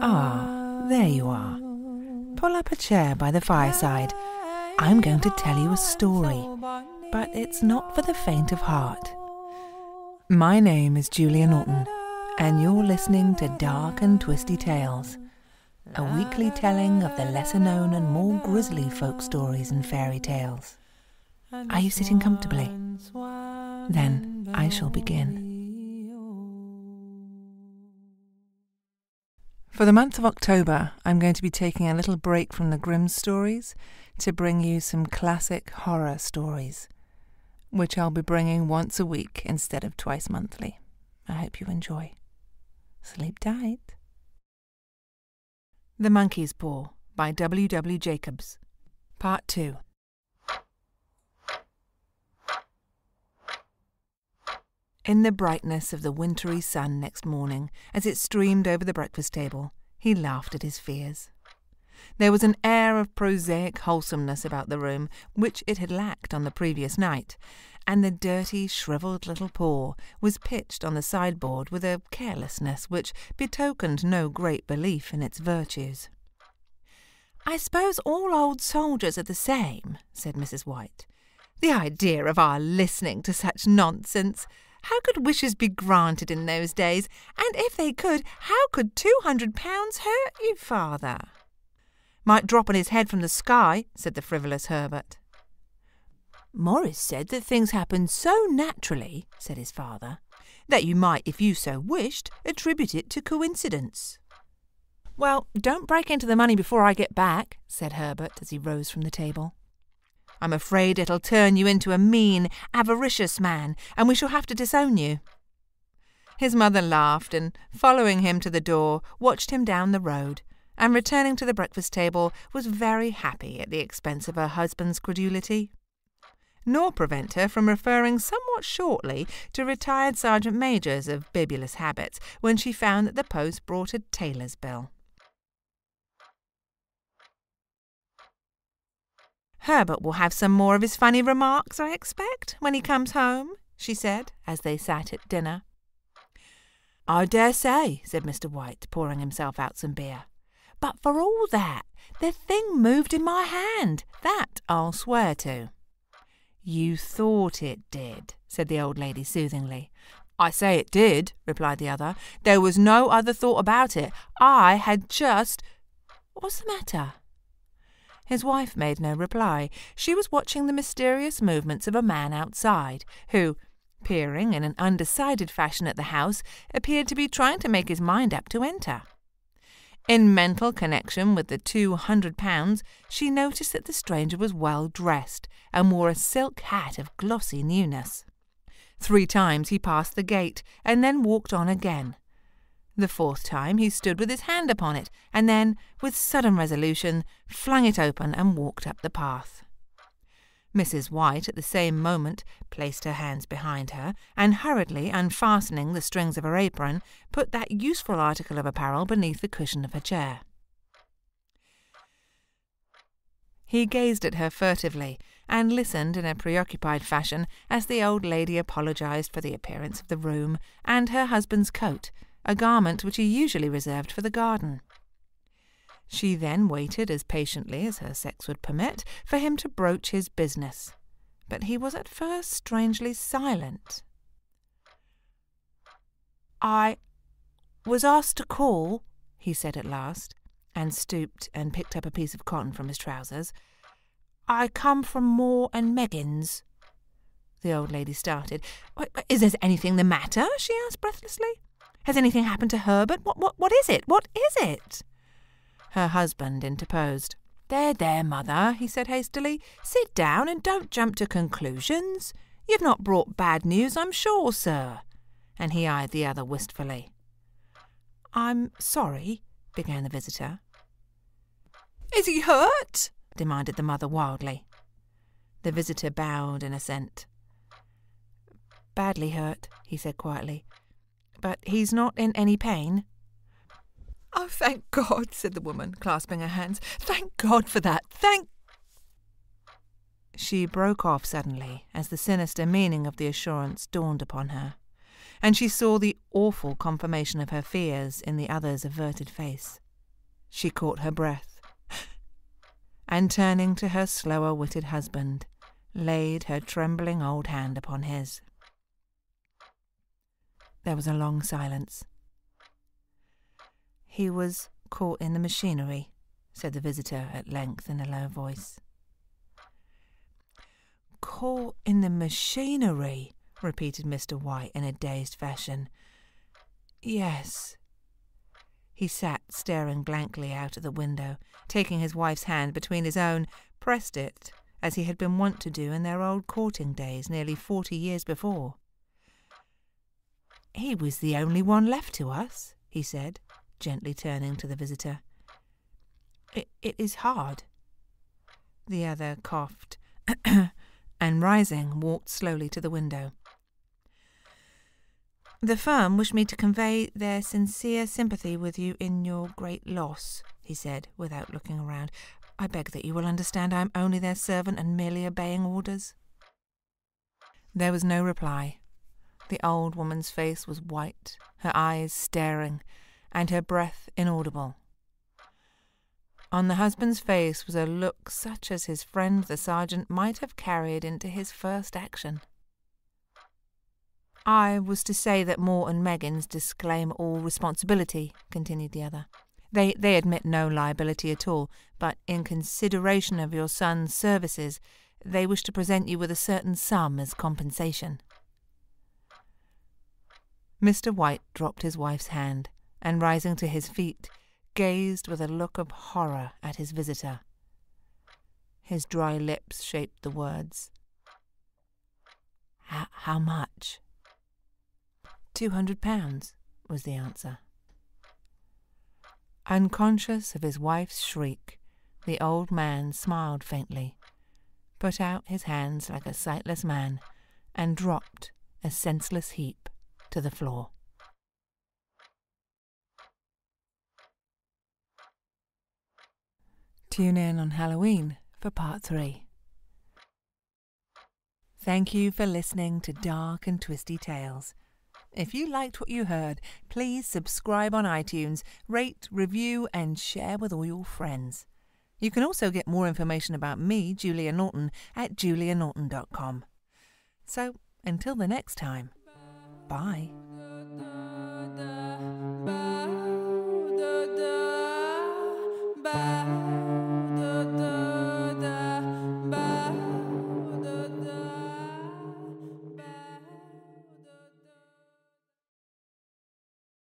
Ah, there you are. Pull up a chair by the fireside. I'm going to tell you a story, but it's not for the faint of heart. My name is Julia Norton, and you're listening to Dark and Twisty Tales, a weekly telling of the lesser-known and more grisly folk stories and fairy tales. Are you sitting comfortably? Then I shall begin. For the month of October, I'm going to be taking a little break from the grim stories to bring you some classic horror stories, which I'll be bringing once a week instead of twice monthly. I hope you enjoy. Sleep tight. The Monkey's Paw by W. W. Jacobs. Part 2. In the brightness of the wintry sun next morning, as it streamed over the breakfast table, he laughed at his fears. There was an air of prosaic wholesomeness about the room, which it had lacked on the previous night, and the dirty, shrivelled little paw was pitched on the sideboard with a carelessness which betokened no great belief in its virtues. "I suppose all old soldiers are the same," said Mrs. White. "The idea of our listening to such nonsense! How could wishes be granted in those days? And if they could, how could £200 hurt you, father?" "Might drop on his head from the sky," said the frivolous Herbert. "Morris said that things happened so naturally," said his father, "that you might, if you so wished, attribute it to coincidence." "Well, don't break into the money before I get back," said Herbert as he rose from the table. "I'm afraid it'll turn you into a mean, avaricious man, and we shall have to disown you." His mother laughed, and, following him to the door, watched him down the road, and returning to the breakfast table, was very happy at the expense of her husband's credulity, nor prevent her from referring somewhat shortly to retired sergeant majors of bibulous habits when she found that the post brought a tailor's bill. "Herbert will have some more of his funny remarks, I expect, when he comes home," she said, as they sat at dinner. "I dare say," said Mr. White, pouring himself out some beer. "But for all that, the thing moved in my hand, that I'll swear to." "You thought it did," said the old lady soothingly. "I say it did," replied the other. "There was no other thought about it. I had just—" "What's the matter?" His wife made no reply. She was watching the mysterious movements of a man outside, who, peering in an undecided fashion at the house, appeared to be trying to make his mind up to enter. In mental connection with the £200, she noticed that the stranger was well dressed, and wore a silk hat of glossy newness. 3 times he passed the gate, and then walked on again. The 4th time he stood with his hand upon it, and then, with sudden resolution, flung it open and walked up the path. Mrs. White, at the same moment, placed her hands behind her, and hurriedly unfastening the strings of her apron, put that useful article of apparel beneath the cushion of her chair. He gazed at her furtively, and listened in a preoccupied fashion as the old lady apologized for the appearance of the room and her husband's coat, a garment which he usually reserved for the garden. She then waited as patiently as her sex would permit for him to broach his business, but he was at first strangely silent. "I was asked to call," he said at last, and stooped and picked up a piece of cotton from his trousers. "I come from Moore and Meggins." The old lady started. "Is there anything the matter?" she asked breathlessly. "Has anything happened to Herbert? What is it? What is it?" Her husband interposed. There, mother," he said hastily. "Sit down and don't jump to conclusions. You've not brought bad news, I'm sure, sir." And he eyed the other wistfully. "I'm sorry," began the visitor. "Is he hurt?" demanded the mother wildly. The visitor bowed in assent. "Badly hurt," he said quietly. "But he's not in any pain." "Oh, thank God," said the woman, clasping her hands. "Thank God for that. She broke off suddenly as the sinister meaning of the assurance dawned upon her, and she saw the awful confirmation of her fears in the other's averted face. She caught her breath, and turning to her slower-witted husband, laid her trembling old hand upon his. There was a long silence. "He was caught in the machinery," said the visitor at length in a low voice. "Caught in the machinery," repeated Mr. White in a dazed fashion. "Yes." He sat staring blankly out of the window, taking his wife's hand between his own, pressed it, as he had been wont to do in their old courting days nearly 40 years before. "He was the only one left to us," he said, gently turning to the visitor. It is hard." The other coughed, and rising, walked slowly to the window. "The firm wish me to convey their sincere sympathy with you in your great loss," he said, without looking around. "I beg that you will understand I am only their servant and merely obeying orders." There was no reply. The old woman's face was white, her eyes staring, and her breath inaudible. On the husband's face was a look such as his friend the sergeant might have carried into his first action. "I was to say that Moore and Meggins disclaim all responsibility," continued the other. They admit no liability at all, but in consideration of your son's services, they wish to present you with a certain sum as compensation." Mr. White dropped his wife's hand, and rising to his feet, gazed with a look of horror at his visitor. His dry lips shaped the words. How much?" £200, was the answer. Unconscious of his wife's shriek, the old man smiled faintly, put out his hands like a sightless man, and dropped, a senseless heap, to the floor. Tune in on Halloween for part 3. Thank you for listening to Dark and Twisty Tales. If you liked what you heard, please subscribe on iTunes, rate, review, and share with all your friends. You can also get more information about me, Julia Norton, at julianorton.com. So, until the next time, bye. Bye.